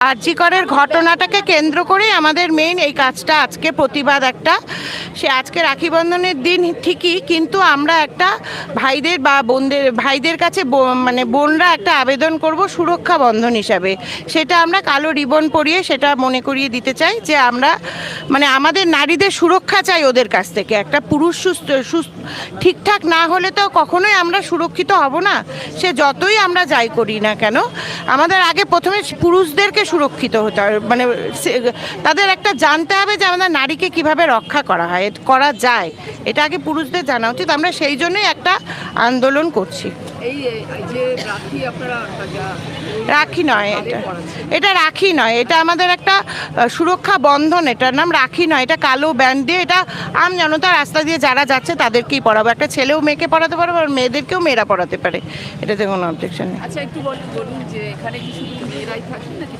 আরজি করের ঘটনাটাকে কেন্দ্র করে আমাদের মেইন এই কাজটা, আজকে প্রতিবাদ একটা। সে আজকে রাখি বন্ধনের দিন ঠিকই, কিন্তু আমরা একটা ভাইদের বা ভাইদের কাছে মানে বোনরা একটা আবেদন করব সুরক্ষা বন্ধন হিসাবে। সেটা আমরা কালো রিবন পরিয়ে সেটা মনে করিয়ে দিতে চাই যে আমরা মানে আমাদের নারীদের সুরক্ষা চাই ওদের কাছ থেকে। একটা পুরুষ সুস্থ ঠিকঠাক না হলে তো কখনোই আমরা সুরক্ষিত হব না, সে যতই আমরা যাই করি না কেন। আমাদের আগে প্রথমে পুরুষদেরকে সুরক্ষিত হতে হবে, মানে তাদের একটা জানতে হবে যে আমাদের নারীকে কিভাবে রক্ষা করা হয়, করা যায়, এটা আগে পুরুষদের জানা উচিত। আমরা সেই জন্যই একটা আন্দোলন করছি। রাখি নয় এটা, এটা রাখি নয়, এটা আমাদের একটা সুরক্ষা বন্ধন। এটার নাম রাখি নয়, এটা কালো ব্যান্ড দিয়ে, এটা আম জনতা রাস্তা দিয়ে যারা যাচ্ছে তাদেরকেই পড়াবো। একটা ছেলেও মেয়েকে পড়াতে পারবো, আর মেয়েদেরকেও মেয়েরা পড়াতে পারে, এটাতে কোনো অবজেকশন নেই। আচ্ছা, একটু বলুন যে এখানে কি শুধু মেয়েরাই থাকেন নাকি?